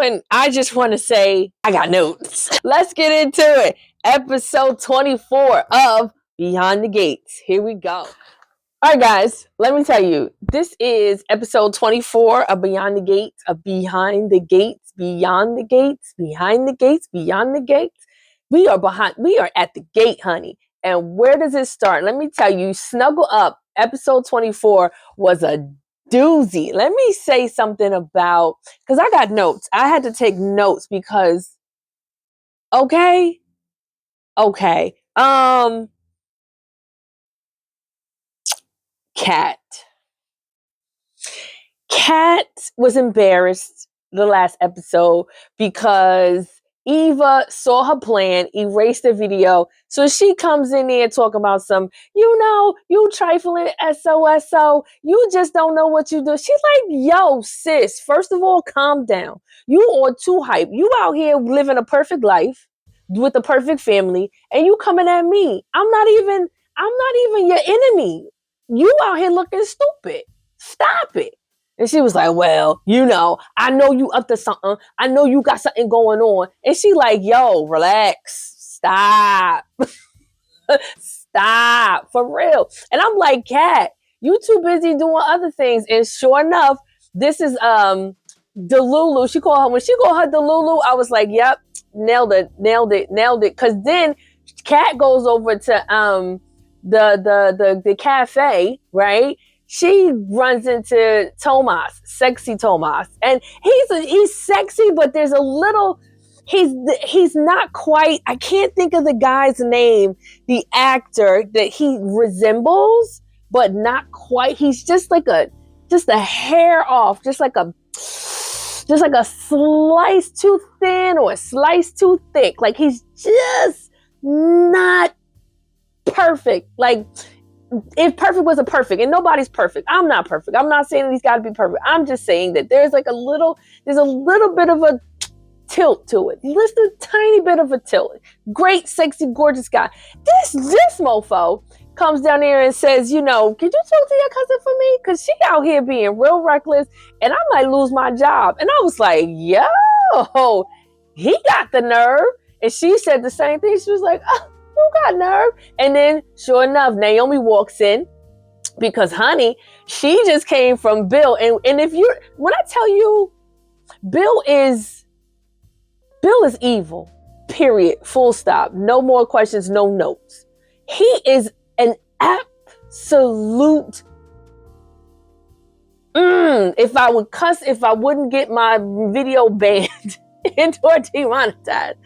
and I just want to say I got notes. Let's get into it. Episode 24 of Beyond the Gates. Here we go. All right, guys, let me tell you, this is episode 24 of Beyond the Gates, of Behind the Gates, Beyond the Gates, Behind the Gates, Beyond the Gates. We are at the gate, honey. And where does it start? Let me tell you, snuggle up. Episode 24 was a doozy. Let me say something about, because I got notes. I had to take notes because, okay. Kat was embarrassed the last episode because Eva saw her plan, erased the video. So she comes in there talking about some, you trifling SOSO. You just don't know what you do. She's like, yo, sis, first of all, calm down. You are too hype. You out here living a perfect life with a perfect family, and you coming at me. I'm not even your enemy. You out here looking stupid. Stop it. And she was like, well, I know you up to something. I know you got something going on. And she like, yo, relax. Stop. Stop. For real. And I'm like, Kat, you too busy doing other things. And sure enough, this is Delulu. When she called her Delulu, I was like, yep, nailed it. Cause then Kat goes over to the cafe, right? She runs into Tomas, sexy Tomas, and he's sexy, but there's a little, he's not quite, I can't think of the guy's name, the actor that he resembles, but not quite. He's just a hair off, just like a slice too thin or a slice too thick. Like he's just not perfect. Like, if perfect was a perfect, and nobody's perfect. I'm not perfect. I'm not saying that he's got to be perfect. I'm just saying that there's a little bit of a tilt to it. Just a tiny bit of a tilt. Great, sexy, gorgeous guy. This mofo comes down there and says, can you talk to your cousin for me? Because she out here being real reckless, and I might lose my job. And I was like, yo, he got the nerve. And she said the same thing. She was like, oh, you got nerve. And then sure enough, Naomi walks in because, honey, she just came from Bill. And when I tell you, Bill is evil, period, full stop. No more questions, no notes. He is an absolute, if I would cuss, if I wouldn't get my video banned or demonetized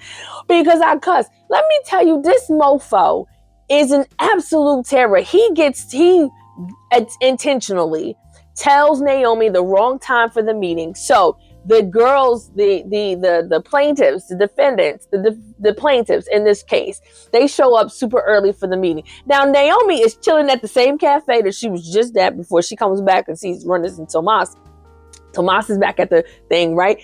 because I cuss. Let me tell you, this mofo is an absolute terror. He intentionally tells Naomi the wrong time for the meeting. So the girls, the plaintiffs, the defendants, the plaintiffs in this case, they show up super early for the meeting. Now Naomi is chilling at the same cafe that she was just at before she comes back and sees Ernest and Tomas. Tomas is back at the thing, right?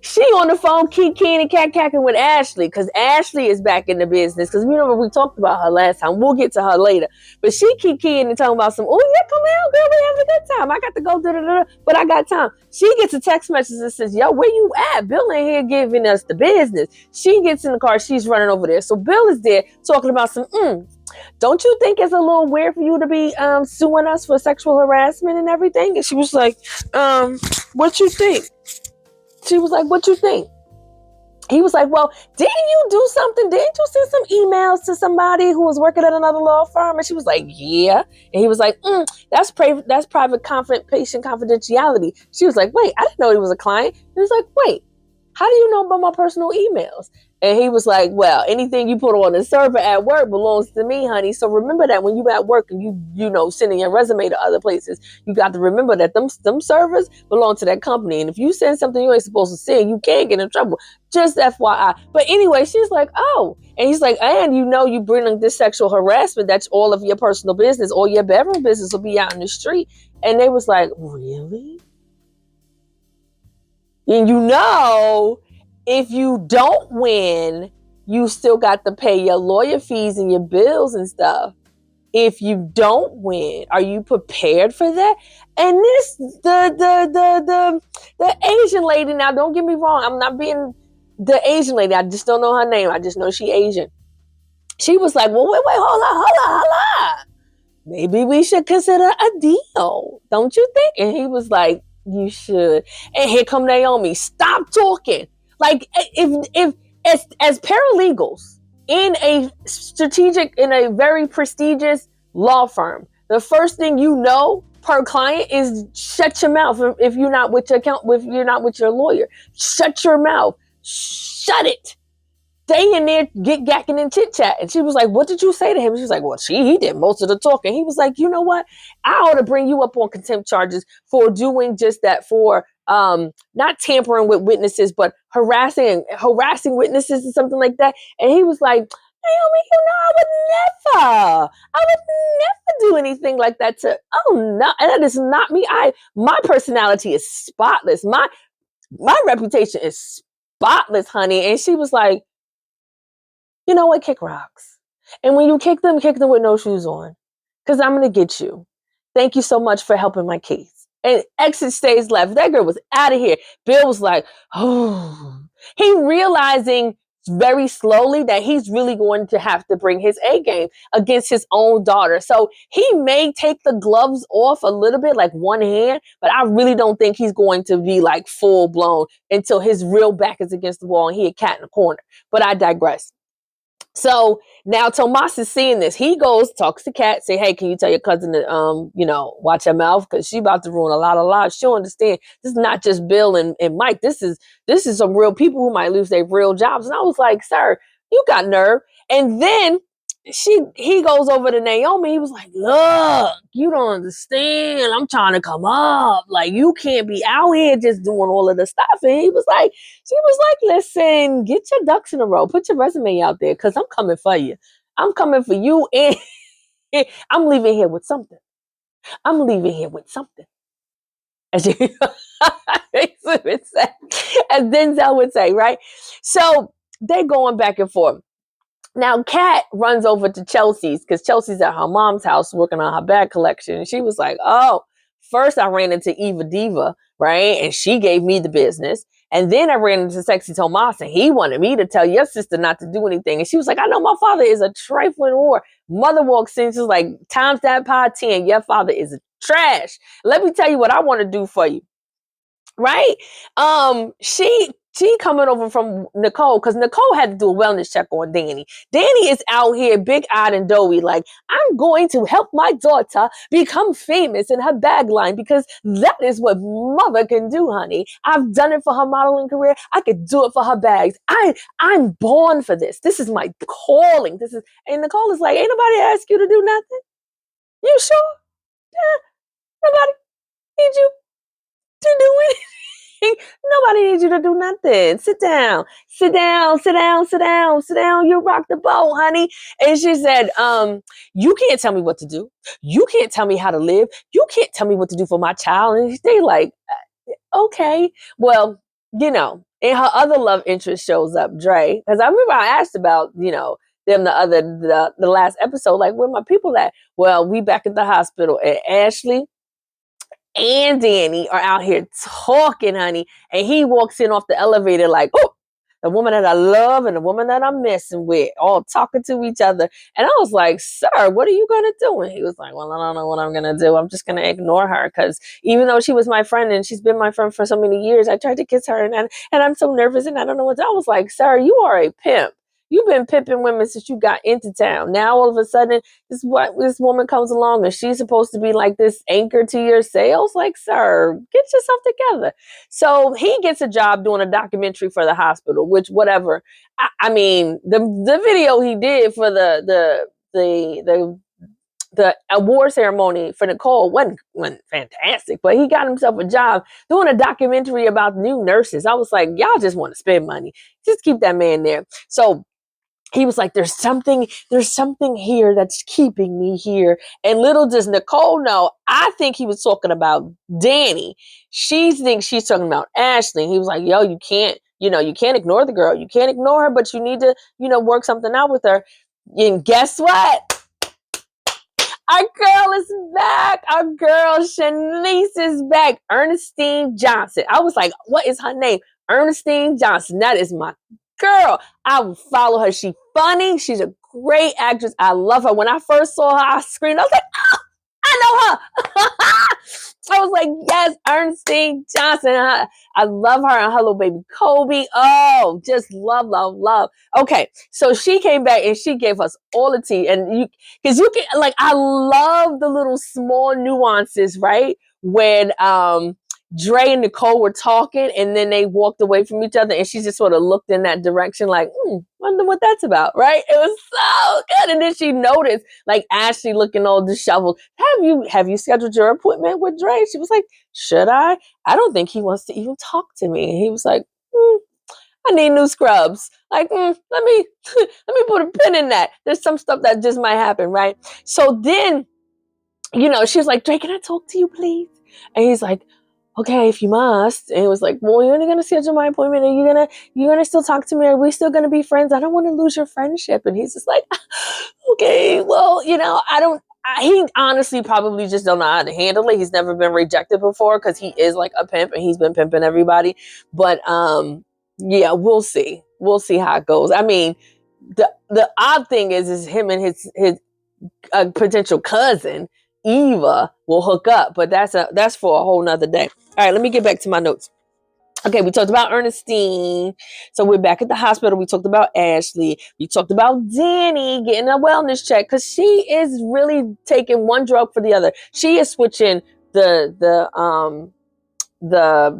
She on the phone kicking and cat-cacking with Ashley because Ashley is back in the business. Because remember, we talked about her last time. We'll get to her later. But she kicking and talking about some, oh, yeah, come out, girl. We having a good time. I got to go, but I got time. She gets a text message that says, yo, where you at? Bill ain't here giving us the business. She gets in the car. She's running over there. So Bill is there talking about some, don't you think it's a little weird for you to be suing us for sexual harassment and everything? And she was like, what you think? She was like, what you think? He was like, well, didn't you do something? Didn't you send some emails to somebody who was working at another law firm? And she was like, yeah. And he was like, that's private patient confidentiality. She was like, wait, I didn't know he was a client. He was like, wait, how do you know about my personal emails? And he was like, well, anything you put on the server at work belongs to me, honey. So remember that when you at work and you sending your resume to other places, you got to remember that them servers belong to that company. And if you send something you ain't supposed to send, you can get in trouble. Just FYI. But anyway, she's like, oh. And he's like, and you bring this sexual harassment, that's all of your personal business. All your bedroom business will be out in the street. And they was like, really? And if you don't win, you still got to pay your lawyer fees and your bills and stuff. If you don't win, are you prepared for that? And this, the Asian lady, now don't get me wrong, I'm not being the Asian lady, I just don't know her name, I just know she Asian. She was like, well, wait, hold on. Maybe we should consider a deal, don't you think? And he was like, you should. And here come Naomi, stop talking. Like, if as paralegals in a very prestigious law firm, the first thing you know per client is shut your mouth. If you're not with your if you're not with your lawyer, shut your mouth, shut it. They in there get gacking and chit chat. And she was like, what did you say to him? She was like, well, he did most of the talking. He was like, you know what? I ought to bring you up on contempt charges for doing just that, for not tampering with witnesses, but harassing witnesses or something like that. And he was like, Naomi, I would never do anything like that to, oh no, and that is not me. My personality is spotless. My reputation is spotless, honey. And she was like, you know what? Kick rocks. And when you kick them with no shoes on. Because I'm going to get you. Thank you so much for helping my case. And exit stage left. That girl was out of here. Bill was like, oh. He realizing very slowly that he's really going to have to bring his A game against his own daughter. So he may take the gloves off a little bit, like one hand, but I really don't think he's going to be like full blown until his real back is against the wall and he a cat in the corner. But I digress. So now Tomas is seeing this. He goes, talks to Kat, say, hey, can you tell your cousin to, watch her mouth? Because she about to ruin a lot of lives. She'll understand. This is not just Bill and Mike. This is some real people who might lose their real jobs. And I was like, sir, you got nerve. And then he goes over to Naomi. He was like, look, you don't understand. I'm trying to come up. Like, you can't be out here just doing all of the stuff. And she was like, listen, get your ducks in a row. Put your resume out there because I'm coming for you. I'm coming for you. And I'm leaving here with something. As you would say, as Denzel would say, right? So they're going back and forth. Now, Kat runs over to Chelsea's because Chelsea's at her mom's house working on her bag collection. And she was like, oh, first I ran into Eva Diva, right? And she gave me the business. And then I ran into Sexy Tomas and he wanted me to tell your sister not to do anything. And she was like, I know my father is a trifling whore. Mother walks in, she's like, times that by 10, your father is trash. Let me tell you what I want to do for you. Right? She coming over from Nicole because Nicole had to do a wellness check on Danny. Danny is out here big-eyed and doughy like, I'm going to help my daughter become famous in her bag line because that is what mother can do, honey. I've done it for her modeling career. I could do it for her bags. I'm born for this. This is my calling. And Nicole is like, ain't nobody asked you to do nothing? You sure? Yeah, nobody need you to do anything. Nobody needs you to do nothing. Sit down. You rock the boat, honey. And she said, you can't tell me what to do. You can't tell me how to live. You can't tell me what to do for my child. And they like, okay. Well, and her other love interest shows up, Dre. Because I remember I asked about, them the last episode, like, where my people at? Well, we back at the hospital. And Ashley and Danny are out here talking, honey. And he walks in off the elevator like, oh, the woman that I love and the woman that I'm messing with, all talking to each other. And I was like, sir, what are you going to do? And he was like, well, I don't know what I'm going to do. I'm just going to ignore her because even though she was my friend and she's been my friend for so many years, I tried to kiss her and I'm so nervous and I don't know what to do. I was like, sir, you are a pimp. You've been pimping women since you got into town. Now all of a sudden, this woman comes along and she's supposed to be like this anchor to your sales. Like, sir, get yourself together. So he gets a job doing a documentary for the hospital, which whatever. I mean, the video he did for the award ceremony for Nicole wasn't fantastic, but he got himself a job doing a documentary about new nurses. I was like, y'all just want to spend money. Just keep that man there. So he was like, there's something here that's keeping me here. And little does Nicole know, I think he was talking about Danny. She thinks she's talking about Ashley. He was like, yo, you can't ignore the girl. You can't ignore her, but you need to, work something out with her. And guess what? Our girl is back. Our girl Shanice is back. Ernestine Johnson. I was like, what is her name? Ernestine Johnson. That is my girl. I will follow her. She's funny. She's a great actress. I love her. When I first saw her, I screamed. I was like, oh, I know her. I was like, yes, Ernestine Johnson. I love her and her little baby Kobe. Oh, just love, love, love. Okay, so she came back and she gave us all the tea. And because you can, like, I love the little small nuances, right? When Dre and Nicole were talking and then they walked away from each other and she just sort of looked in that direction like, wonder what that's about, right? It was so good. And then she noticed like Ashley looking all disheveled. Have you scheduled your appointment with Dre? She was like, should I? I don't think he wants to even talk to me. And he was like, I need new scrubs. Like, let me put a pin in that. There's some stuff that just might happen, right? So then, she was like, Dre, can I talk to you, please? And he's like, okay, if you must. And it was like, well, you're only gonna schedule my appointment. Are you gonna still talk to me? Are we still gonna be friends? I don't want to lose your friendship. And he's just like, okay, well, he honestly probably just don't know how to handle it. He's never been rejected before because he is like a pimp and he's been pimping everybody. But yeah, we'll see. We'll see how it goes. I mean, the odd thing is him and his potential cousin Eva will hook up, but that's for a whole nother day. All right, let me get back to my notes. Okay, we talked about Ernestine. So we're back at the hospital. We talked about Ashley. We talked about Danny getting a wellness check because she is really taking one drug for the other. She is switching the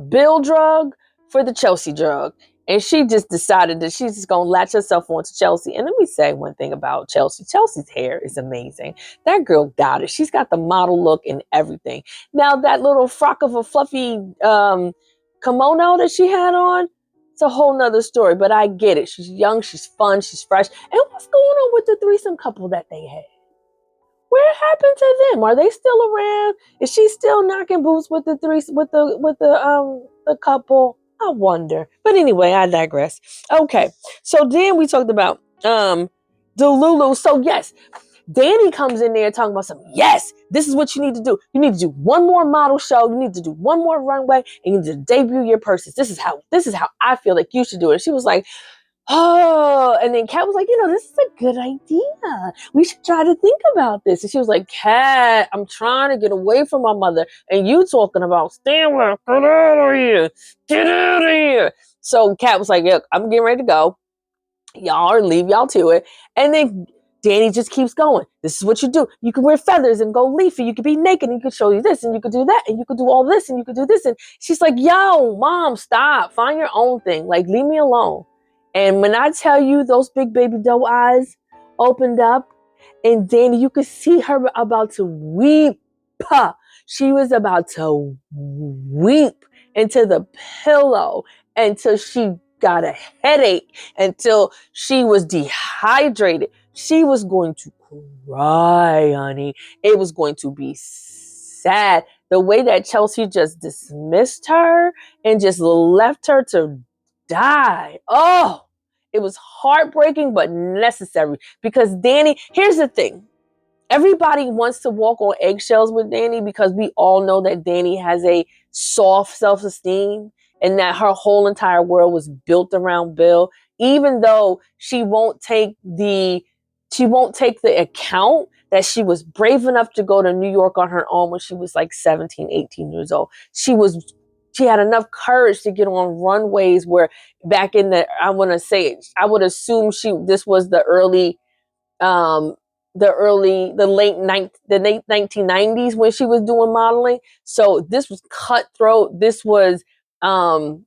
Bill drug for the Chelsea drug. And she just decided that she's just going to latch herself onto Chelsea. And let me say one thing about Chelsea. Chelsea's hair is amazing. That girl got it. She's got the model look and everything. Now, that little frock of a fluffy kimono that she had on, it's a whole nother story. But I get it. She's young, she's fun, she's fresh. And what's going on with the threesome couple that they had? Where happened to them? Are they still around? Is she still knocking boots with the couple? I wonder. But anyway, I digress. Okay. So then we talked about Delulu. So yes, Danny comes in there talking about something. Yes, this is what you need to do. You need to do one more model show. You need to do one more runway, and you need to debut your purses. This is how I feel like you should do it. And she was like, oh, and then Kat was like, this is a good idea. We should try to think about this. And she was like, Kat, I'm trying to get away from my mother. And you talking about, stay away, get out of here. Get out of here. So Kat was like, yeah, I'm getting ready to go. Y'all leave y'all to it. And then Danny just keeps going. This is what you do. You can wear feathers and go leafy. You could be naked and you could show you this and you could do that and you could do all this and you could do this. And she's like, yo, mom, stop. Find your own thing. Like, leave me alone. And when I tell you those big baby doe eyes opened up and Danny, you could see her about to weep. She was about to weep into the pillow until she got a headache, until she was dehydrated. She was going to cry, honey. It was going to be sad. The way that Chelsea just dismissed her and just left her to die. Oh, it was heartbreaking, but necessary because Danny, here's the thing. Everybody wants to walk on eggshells with Danny because we all know that Danny has a soft self-esteem and that her whole entire world was built around Bill, even though she won't take the account that she was brave enough to go to New York on her own when she was like 17, 18 years old. She had enough courage to get on runways where back in I would assume this was the late 1990s when she was doing modeling. So this was cutthroat. This was you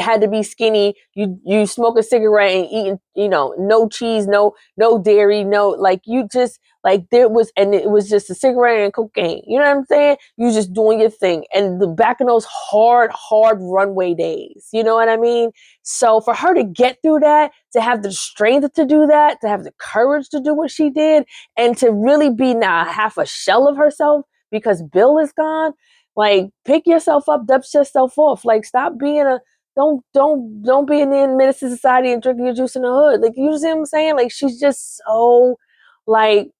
had to be skinny. You smoke a cigarette and eating, no cheese, no dairy, no, like you just like there was, and it was just a cigarette and cocaine. You know what I'm saying? You just doing your thing. And the back in those hard runway days, you know what I mean? So for her to get through that, to have the strength to do that, to have the courage to do what she did, and to really be now half a shell of herself because Bill is gone, like pick yourself up, dust yourself off. Like stop being don't be in the Menace to Society and drinking your juice in the hood. Like you see what I'm saying? Like she's just so like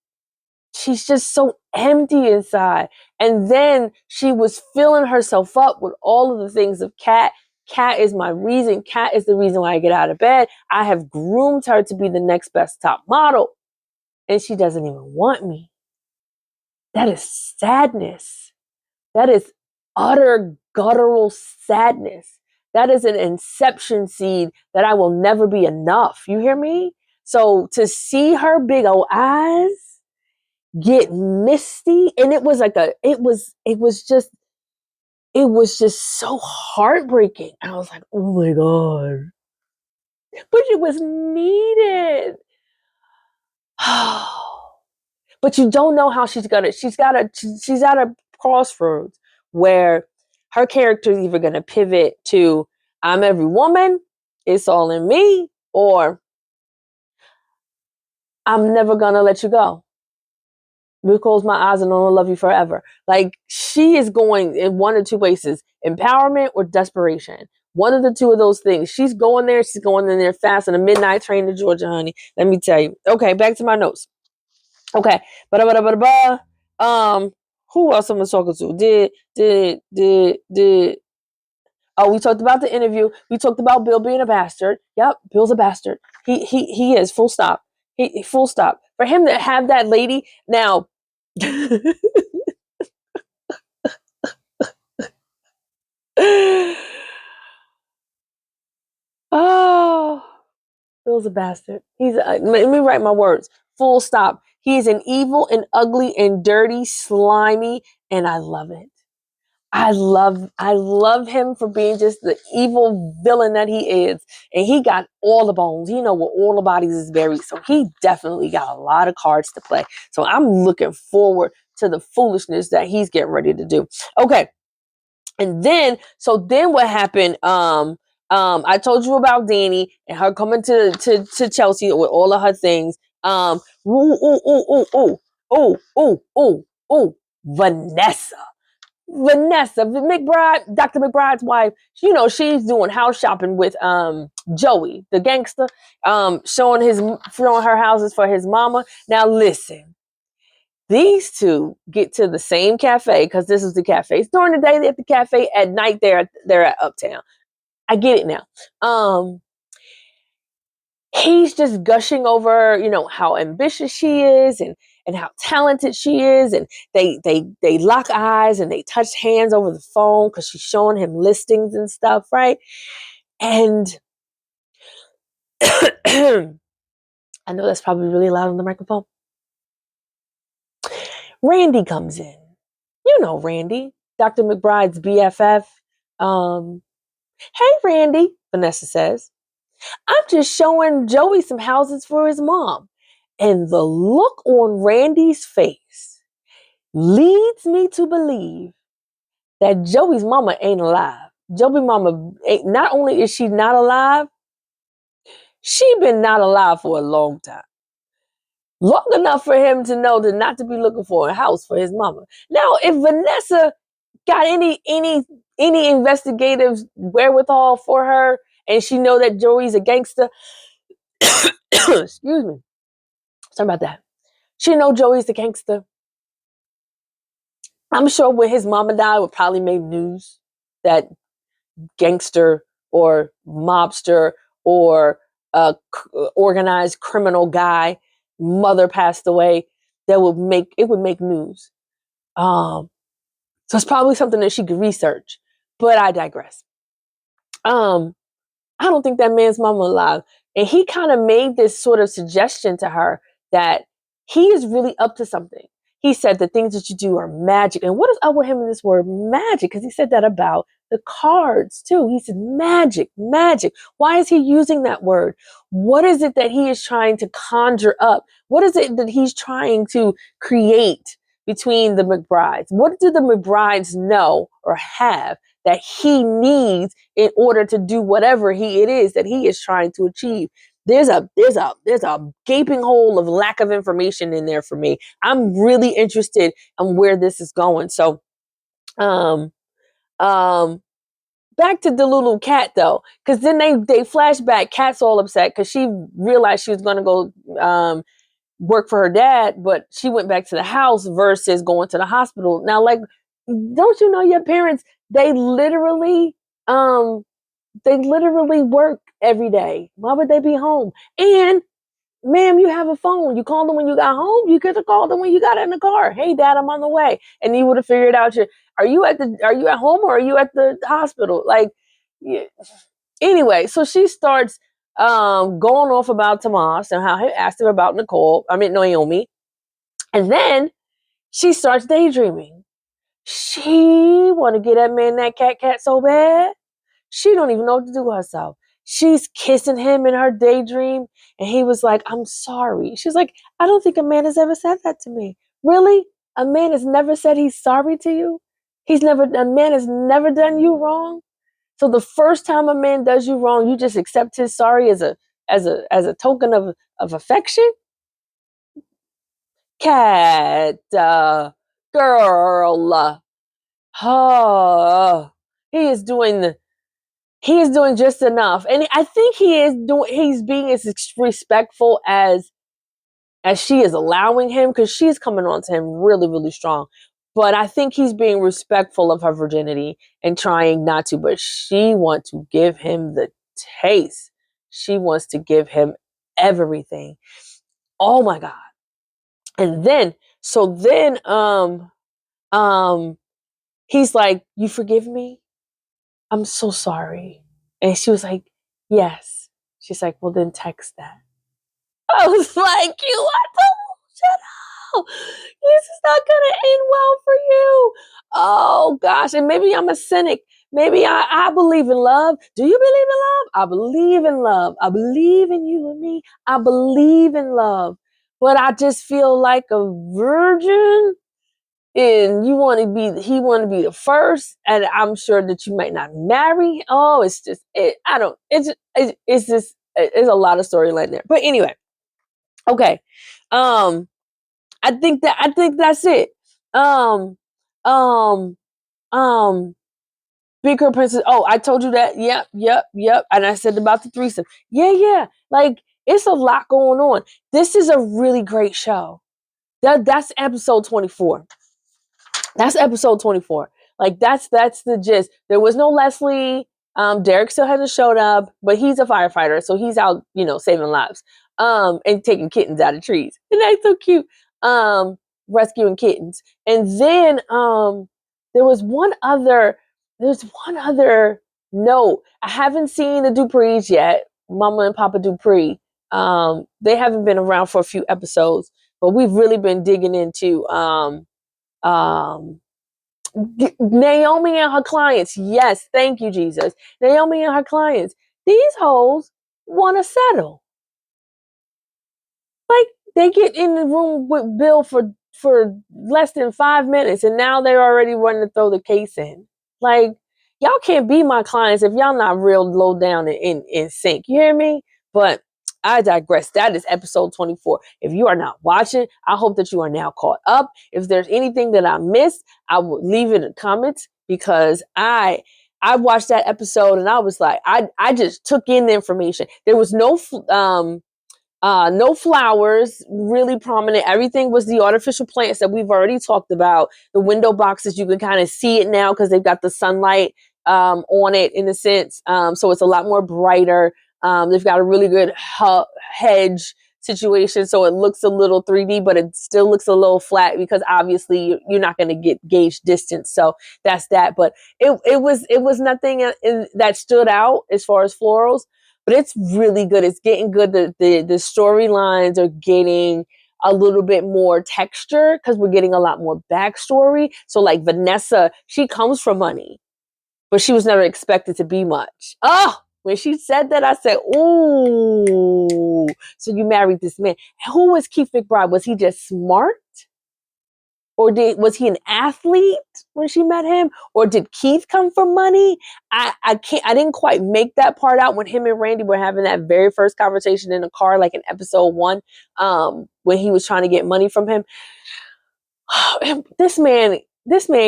she's just so empty inside. And then she was filling herself up with all of the things of Cat. Cat is my reason. Cat is the reason why I get out of bed. I have groomed her to be the next best top model. And she doesn't even want me. That is sadness. That is utter guttural sadness. That is an inception seed that I will never be enough. You hear me? So to see her big old eyes get misty, and it was like it was just so heartbreaking. I was like, oh my God. But it was needed. But you don't know how she's at a crossroads where her character is either gonna pivot to I'm every woman, it's all in me, or I'm never gonna let you go. You close my eyes and I'll love you forever. Like, she is going in one or two places, empowerment or desperation. One of the two of those things. She's going in there fast on a midnight train to Georgia, honey. Let me tell you. Okay, back to my notes. Okay. Who else am I talking to? Oh, we talked about the interview. We talked about Bill being a bastard. Yep, Bill's a bastard. He is, full stop. He full stop. For him to have that lady now. Oh, Bill's a bastard. Let me write my words. Full stop. He is an evil and ugly and dirty, slimy, and I love it. I love him for being just the evil villain that he is. And he got all the bones. He know where all the bodies is buried. So he definitely got a lot of cards to play. So I'm looking forward to the foolishness that he's getting ready to do. Okay. And then what happened? I told you about Danny and her coming to Chelsea with all of her things. Vanessa. McBride, Dr. McBride's wife, she's doing house shopping with Joey, the gangster, showing her houses for his mama. Now listen, these two get to the same cafe because this is the cafe. It's during the day they're at the cafe, at night they're at Uptown. I get it now. He's just gushing over, how ambitious she is and how talented she is, and they lock eyes and they touch hands over the phone because she's showing him listings and stuff, right? And I know that's probably really loud on the microphone. Randy comes in. You know Randy, Dr. McBride's BFF. Hey Randy, Vanessa says. I'm just showing Joey some houses for his mom. And the look on Randy's face leads me to believe that Joey's mama ain't alive. Joey's mama not only is she not alive, she been not alive for a long time. Long enough for him to know not to be looking for a house for his mama. Now, if Vanessa got any investigative wherewithal for her, and she know that Joey's a gangster, excuse me, sorry about that. She know Joey's the gangster. I'm sure when his mama died, would probably make news that gangster or mobster or organized criminal guy mother passed away. That would make news. So it's probably something that she could research. But I digress. I don't think that man's mama alive. And he kind of made this sort of suggestion to her that he is really up to something. He said the things that you do are magic. And what is up with him in this word magic? Because he said that about the cards too. He said magic, magic. Why is he using that word? What is it that he is trying to conjure up? What is it that he's trying to create between the McBrides? What do the McBrides know or have that he needs in order to do whatever it is that he is trying to achieve? There's a gaping hole of lack of information in there for me. I'm really interested in where this is going. So, back to Delulu Cat though, because then they flash back. Cat's all upset because she realized she was going to go work for her dad, but she went back to the house versus going to the hospital. Now, like, don't you know your parents, they literally work every day. Why would they be home? And ma'am, you have a phone. You called them when you got home. You could have called them when you got in the car. Hey, Dad, I'm on the way, and you would have figured out are you at home or are you at the hospital? Like, yeah. Anyway, so she starts going off about Tomas and how he asked him about Naomi, and then she starts daydreaming. She want to get that man that cat so bad. She don't even know what to do with herself. She's kissing him in her daydream. And he was like, I'm sorry. She's like, I don't think a man has ever said that to me. Really? A man has never said he's sorry to you? A man has never done you wrong? So the first time a man does you wrong, you just accept his sorry as a token of affection? Cat, girl. Oh, he is doing just enough, and I think he's being as respectful as she is allowing him, because she's coming on to him really, really strong. But I think he's being respectful of her virginity and trying not to, but she wants to give him the taste. She wants to give him everything. Oh my God. And then he's like, you forgive me? I'm so sorry. And she was like, yes. She's like, well, then text that. I was like, you are delusional. This is not going to end well for you. Oh, gosh. And maybe I'm a cynic. Maybe I believe in love. Do you believe in love? I believe in love. I believe in you and me. I believe in love. But I just feel like a virgin, and he want to be the first, and I'm sure that you might not marry. Oh, it's just it's a lot of storyline there. But anyway, okay. I think that's it. Um um um Big Girl Princess. Oh, I told you that. Yep. And I said about the threesome. Yeah. Like, it's a lot going on. This is a really great show. That's episode 24. That's episode 24. Like, that's the gist. There was no Leslie. Derek still hasn't showed up, but he's a firefighter, so he's out, saving lives. And taking kittens out of trees. And that's so cute. Rescuing kittens. And then there's one other note. I haven't seen the Duprees yet. Mama and Papa Dupree. They haven't been around for a few episodes, but we've really been digging into Naomi and her clients. Yes, thank you, Jesus. Naomi and her clients. These hoes want to settle. Like, they get in the room with Bill for less than 5 minutes, and now they're already wanting to throw the case in. Like, y'all can't be my clients if y'all not real low down and in sync. You hear me? But I digress. That is episode 24. If you are not watching, I hope that you are now caught up. If there's anything that I missed, I will leave it in the comments, because I watched that episode and I was like, I just took in the information. There was no flowers really prominent. Everything was the artificial plants that we've already talked about. The window boxes, you can kind of see it now because they've got the sunlight on it, in a sense. So it's a lot more brighter. They've got a really good hedge situation, so it looks a little 3D, but it still looks a little flat, because obviously you're not going to gauge distance. So that's that. But it was nothing that stood out as far as florals. But it's really good. It's getting good. The storylines are getting a little bit more texture, because we're getting a lot more backstory. So, like, Vanessa, she comes from money, but she was never expected to be much. Oh, when she said that, I said, ooh, so you married this man. Who was Keith McBride? Was he just smart? Or was he an athlete when she met him? Or did Keith come from money? I didn't quite make that part out when him and Randy were having that very first conversation in the car, like in episode 1, when he was trying to get money from him. This man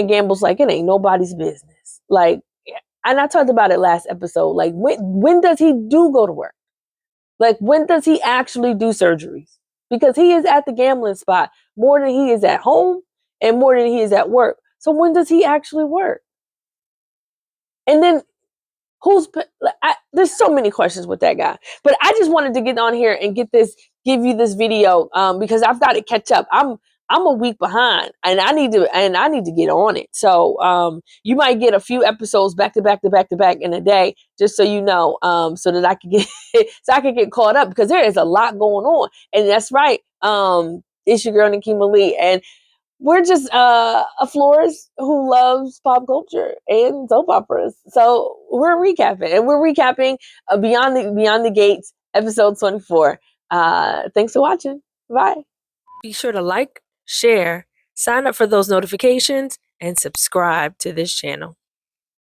gambles like it ain't nobody's business. Like, and I talked about it last episode. Like, when does he go to work? Like, when does he actually do surgeries? because he is at the gambling spot more than he is at home and more than he is at work. So when does he actually work? And then there's so many questions with that guy, but I just wanted to get on here and give you this video because I've got to catch up. I'm a week behind, and I need to get on it. So you might get a few episodes back to back in a day, just so you know, so that I can get caught up, because there is a lot going on. And that's right. It's your girl Nikema Lee, and we're just a florist who loves pop culture and soap operas. So we're recapping Beyond the Gates, episode 24. Thanks for watching. Bye. Be sure to like, share, sign up for those notifications, and subscribe to this channel.